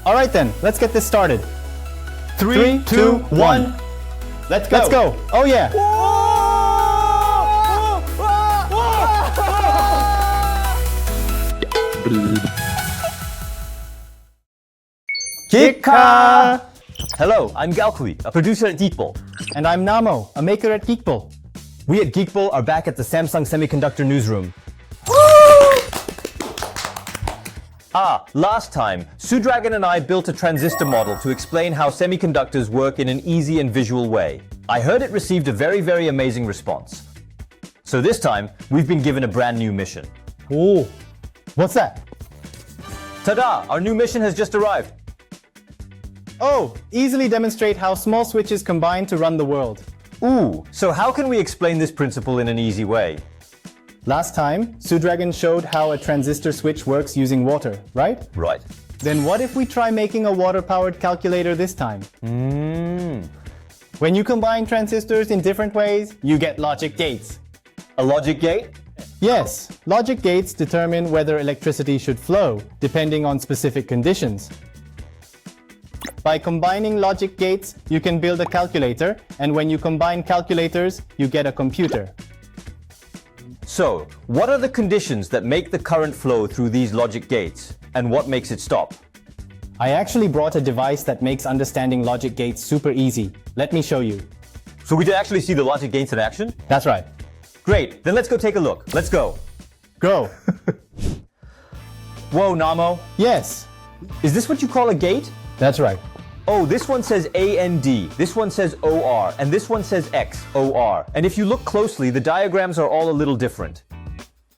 Alright then, let's get this started. 3, 2, 1. Let's go. Let's go. Oh yeah. Geekka! Hello, I'm Galkui, a producer at Geekble. And I'm Namo, a maker at Geekble. We at Geekble are back at the Samsung Semiconductor newsroom. Last time, Sudragon and I built a transistor model to explain how semiconductors work in an easy and visual way. I heard it received a very amazing response. So this time, we've been given a brand new mission. Oh, what's that? Ta-da! Our new mission has just arrived. Oh, easily demonstrate how small switches combine to run the world. Ooh, so how can we explain this principle in an easy way? Last time, Sudragon showed how a transistor switch works using water, right? Right. Then what if we try making a water-powered calculator this time? When you combine transistors in different ways, you get logic gates. A logic gate? Yes, logic gates determine whether electricity should flow, depending on specific conditions. By combining logic gates, you can build a calculator, and when you combine calculators, you get a computer. So, what are the conditions that make the current flow through these logic gates, and what makes it stop? I actually brought a device that makes understanding logic gates super easy. Let me show you. So we can actually see the logic gates in action? That's right. Great, then let's go take a look. Let's go. Go. Whoa, Namo. Yes. Is this what you call a gate? That's right. Oh, this one says A and D, this one says OR, and this one says X, OR. And if you look closely, the diagrams are all a little different.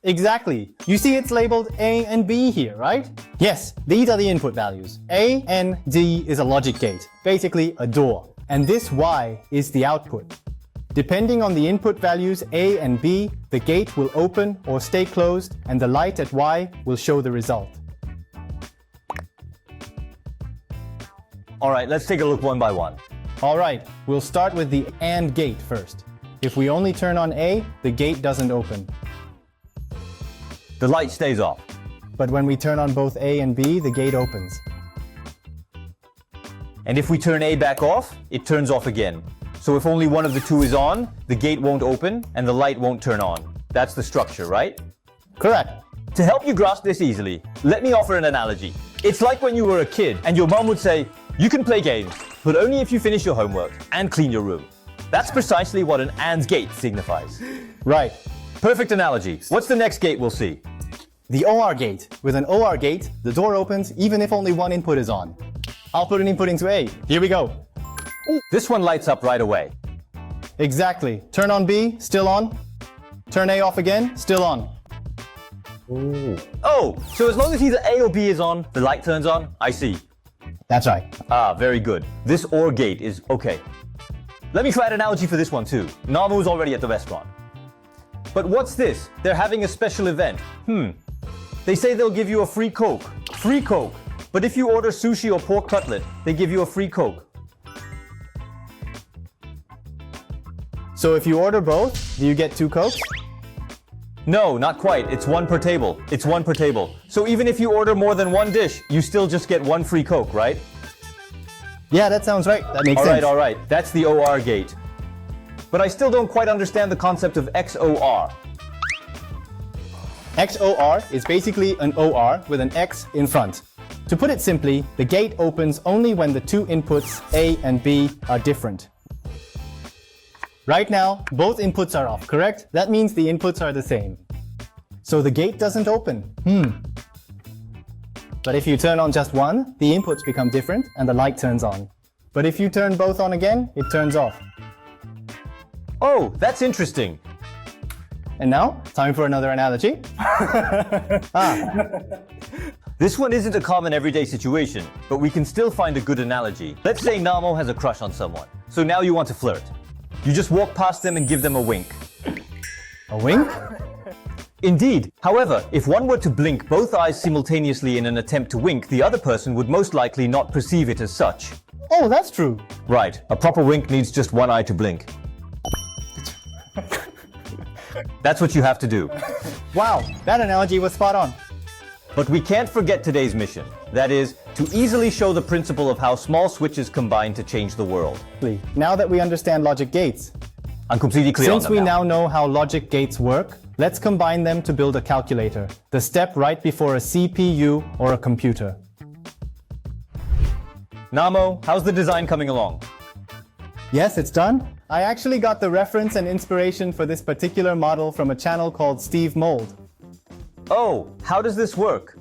Exactly. You see it's labeled A and B here, right? Yes, these are the input values. A and D is a logic gate, basically a door. And this Y is the output. Depending on the input values A and B, the gate will open or stay closed, and the light at Y will show the result. All right, let's take a look one by one. All right, we'll start with the AND gate first. If we only turn on A, the gate doesn't open. The light stays off. But when we turn on both A and B, the gate opens. And if we turn A back off, it turns off again. So if only one of the two is on, the gate won't open and the light won't turn on. That's the structure, right? Correct. To help you grasp this easily, let me offer an analogy. It's like when you were a kid and your mom would say, "You can play games, but only if you finish your homework and clean your room." That's precisely what an AND gate signifies. Right. Perfect analogy. What's the next gate we'll see? The OR gate. With an OR gate, the door opens even if only one input is on. I'll put an input into A. Here we go. Ooh, this one lights up right away. Exactly. Turn on B, still on. Turn A off again, still on. Ooh. Oh, so as long as either A or B is on, the light turns on? I see. That's right. Very good. This OR gate is okay. Let me try an analogy for this one too. Namu's already at the restaurant. But what's this? They're having a special event. They say they'll give you a free Coke. Free Coke. But if you order sushi or pork cutlet, they give you a free Coke. So if you order both, do you get 2 Cokes? No, not quite. It's one per table. It's one per table. So even if you order more than one dish, you still just get one free Coke, right? Yeah, that sounds right. That makes sense. All right. That's the OR gate. But I still don't quite understand the concept of XOR. XOR is basically an OR with an X in front. To put it simply, the gate opens only when the two inputs A and B are different. Right now, both inputs are off, correct? That means the inputs are the same. So the gate doesn't open. But if you turn on just one, the inputs become different and the light turns on. But if you turn both on again, it turns off. Oh, that's interesting. And now, time for another analogy. This one isn't a common everyday situation, but we can still find a good analogy. Let's say Namo has a crush on someone. So now you want to flirt. You just walk past them and give them a wink. A wink? Indeed. However, if one were to blink both eyes simultaneously in an attempt to wink, the other person would most likely not perceive it as such. Oh, that's true. Right. A proper wink needs just one eye to blink. That's what you have to do. Wow, that analogy was spot on. But we can't forget today's mission. That is, to easily show the principle of how small switches combine to change the world. Now that we understand logic gates, I'm completely clear on since them we now. now know how logic gates work, let's combine them to build a calculator, the step right before a CPU or a computer. Namo, how's the design coming along? Yes, it's done. I actually got the reference and inspiration for this particular model from a channel called Steve Mold. Oh, how does this work?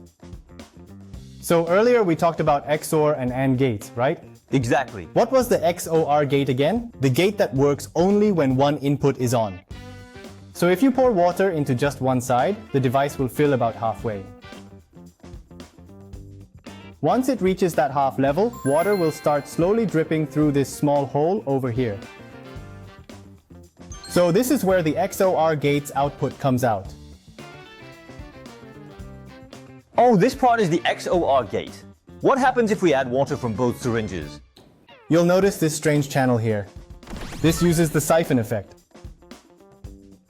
So earlier we talked about XOR and AND gates, right? Exactly. What was the XOR gate again? The gate that works only when one input is on. So if you pour water into just one side, the device will fill about halfway. Once it reaches that half level, water will start slowly dripping through this small hole over here. So this is where the XOR gate's output comes out. Oh, this part is the XOR gate. What happens if we add water from both syringes? You'll notice this strange channel here. This uses the siphon effect.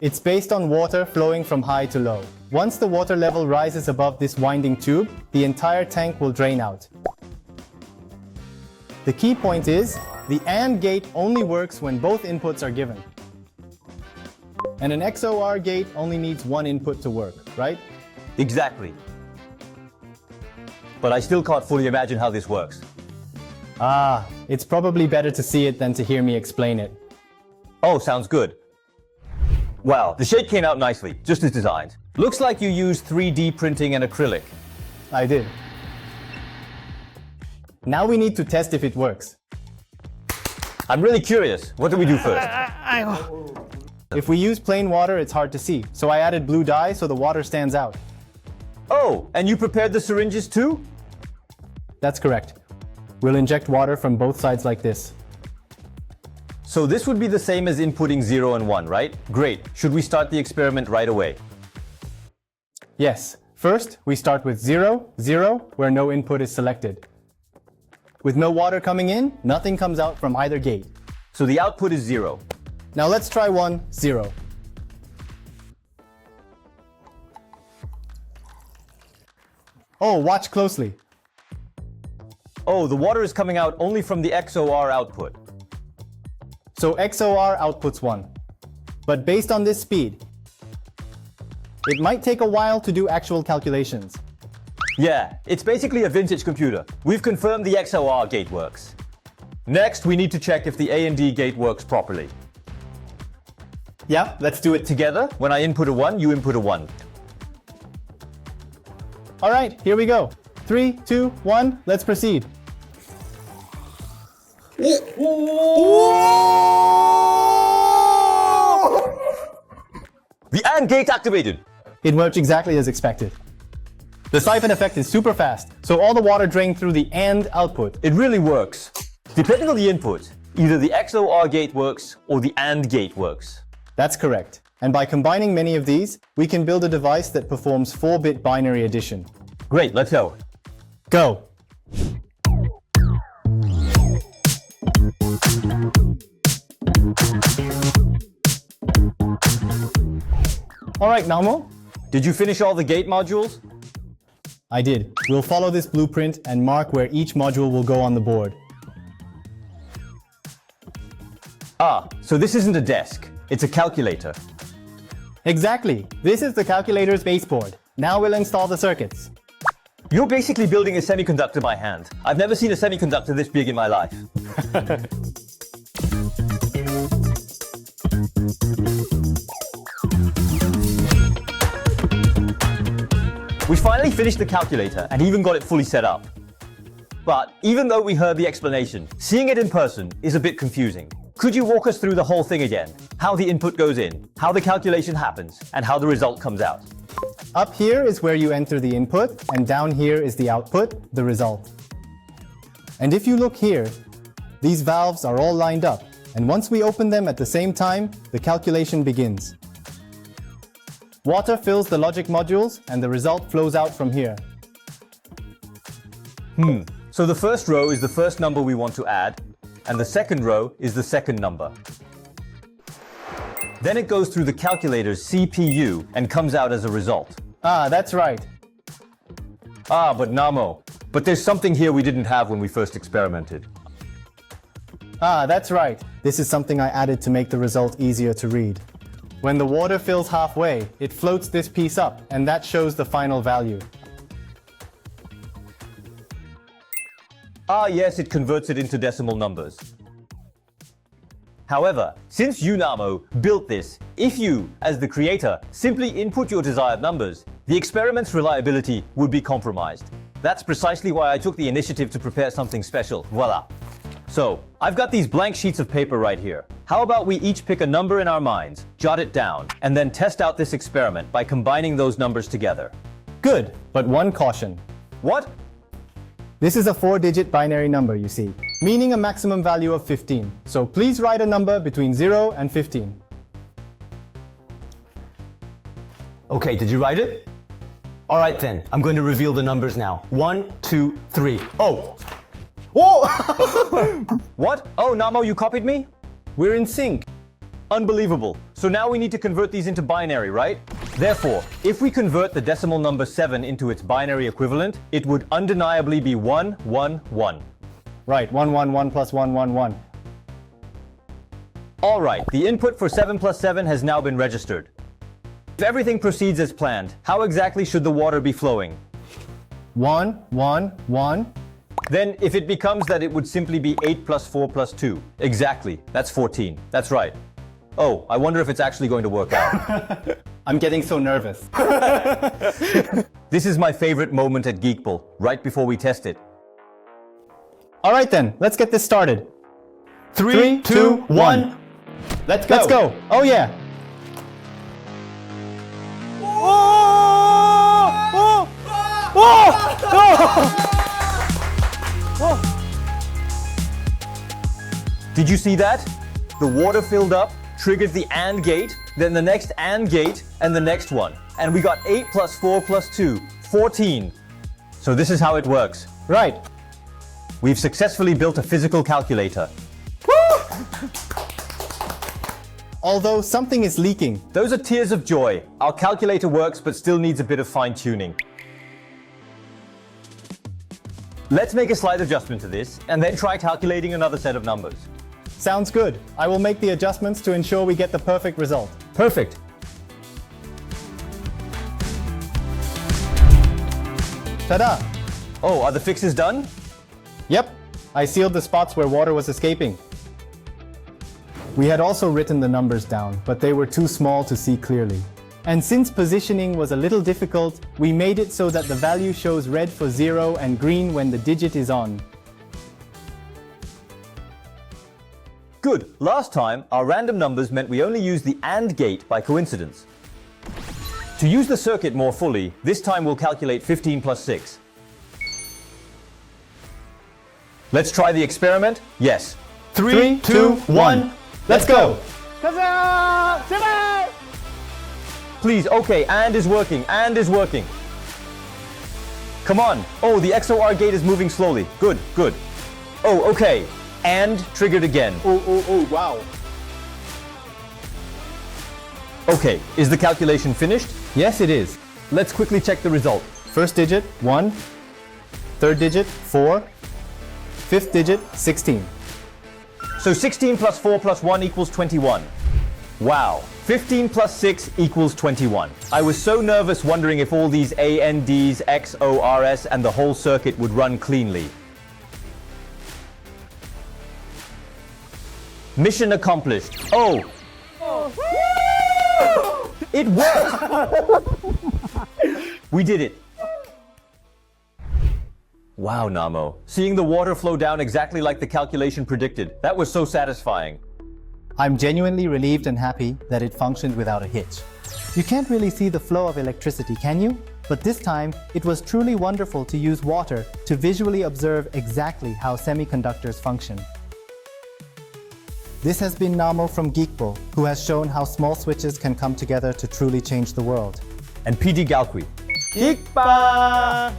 It's based on water flowing from high to low. Once the water level rises above this winding tube, the entire tank will drain out. The key point is, the AND gate only works when both inputs are given. And an XOR gate only needs one input to work, right? Exactly. But I still can't fully imagine how this works. It's probably better to see it than to hear me explain it. Oh, sounds good. Wow, the shape came out nicely, just as designed. Looks like you used 3D printing and acrylic. I did. Now we need to test if it works. I'm really curious. What do we do first? If we use plain water, it's hard to see, so I added blue dye so the water stands out. Oh, and you prepared the syringes too? That's correct. We'll inject water from both sides like this. So this would be the same as inputting 0 and 1, right? Great. Should we start the experiment right away? Yes. First, we start with 0, 0, where no input is selected. With no water coming in, nothing comes out from either gate. So the output is 0. Now let's try 1, 0. Oh, watch closely. Oh, the water is coming out only from the XOR output. So XOR outputs 1. But based on this speed, it might take a while to do actual calculations. Yeah, it's basically a vintage computer. We've confirmed the XOR gate works. Next, we need to check if the A and D gate works properly. Yeah, let's do it together. When I input a 1, you input a 1. All right, here we go. 3, 2, 1, let's proceed. The AND gate activated. It worked exactly as expected. The siphon effect is super fast, so all the water drained through the AND output. It really works. Depending on the input, either the XOR gate works or the AND gate works. That's correct. And by combining many of these, we can build a device that performs 4-bit binary addition. Great, let's go. Go! All right, Namo. Did you finish all the gate modules? I did. We'll follow this blueprint and mark where each module will go on the board. Ah, so this isn't a desk. It's a calculator. Exactly. This is the calculator's baseboard. Now we'll install the circuits. You're basically building a semiconductor by hand. I've never seen a semiconductor this big in my life. We finally finished the calculator and even got it fully set up. But even though we heard the explanation, seeing it in person is a bit confusing. Could you walk us through the whole thing again? How the input goes in, how the calculation happens, and how the result comes out. Up here is where you enter the input, and down here is the output, the result. And if you look here, these valves are all lined up, and once we open them at the same time, the calculation begins. Water fills the logic modules, and the result flows out from here. So the first row is the first number we want to add, and the second row is the second number. Then it goes through the calculator's CPU and comes out as a result. Ah, that's right. But Namo, But there's something here we didn't have when we first experimented. Ah, that's right. This is something I added to make the result easier to read. When the water fills halfway, it floats this piece up, and that shows the final value. Ah yes, it converts it into decimal numbers. However, since you, Namo, built this, if you, as the creator, simply input your desired numbers, the experiment's reliability would be compromised. That's precisely why I took the initiative to prepare something special. Voila. So, I've got these blank sheets of paper right here. How about we each pick a number in our minds, jot it down, and then test out this experiment by combining those numbers together. Good, but one caution. What? This is a 4-digit binary number, you see, meaning a maximum value of 15. So please write a number between 0 and 15. Okay, did you write it? All right then, I'm going to reveal the numbers now. 1, 2, 3. Oh! Whoa! What? Oh, Namo, you copied me? We're in sync. Unbelievable. So now we need to convert these into binary, right? Therefore, if we convert the decimal number 7 into its binary equivalent, it would undeniably be 1, 1, 1. Right, 1, 1, 1 plus 1, 1, 1. All right, the input for 7 plus 7 has now been registered. If everything proceeds as planned, how exactly should the water be flowing? 1, 1, 1. Then, if it becomes that it would simply be 8 plus 4 plus 2. Exactly, that's 14. That's right. Oh, I wonder if it's actually going to work out. I'm getting so nervous. This is my favorite moment at Geekble, right before we test it. All right then, let's get this started. 3, 2, 1. Let's go. Oh yeah. Did you see that? The water filled up, triggered the AND gate, then the next AND gate, and the next one. And we got 8 plus 4 plus 2, 14. So this is how it works. Right. We've successfully built a physical calculator. Although something is leaking. Those are tears of joy. Our calculator works, but still needs a bit of fine-tuning. Let's make a slight adjustment to this, and then try calculating another set of numbers. Sounds good. I will make the adjustments to ensure we get the perfect result. Perfect. Ta-da! Oh, are the fixes done? Yep, I sealed the spots where water was escaping. We had also written the numbers down, but they were too small to see clearly. And since positioning was a little difficult, we made it so that the value shows red for 0 and green when the digit is on. Good. Last time, our random numbers meant we only used the AND gate by coincidence. To use the circuit more fully, this time we'll calculate 15 plus 6. Let's try the experiment? Yes. 3, 2, 1. Let's go! Please, okay, AND is working, AND is working. Come on. Oh, the XOR gate is moving slowly. Good, good. Oh, okay. AND triggered again. Oh, wow. Okay, is the calculation finished? Yes, it is. Let's quickly check the result. First digit, 1. Third digit, 4. Fifth digit, 16. So 16 plus 4 plus 1 equals 21. Wow. 15 plus 6 equals 21. I was so nervous wondering if all these ANDs, XORs, and the whole circuit would run cleanly. Mission accomplished. Oh! It worked! We did it. Wow, Namo. Seeing the water flow down exactly like the calculation predicted, that was so satisfying. I'm genuinely relieved and happy that it functioned without a hitch. You can't really see the flow of electricity, can you? But this time, it was truly wonderful to use water to visually observe exactly how semiconductors function. This has been Namo from Geekble, who has shown how small switches can come together to truly change the world. And PD Galqui. Geekble!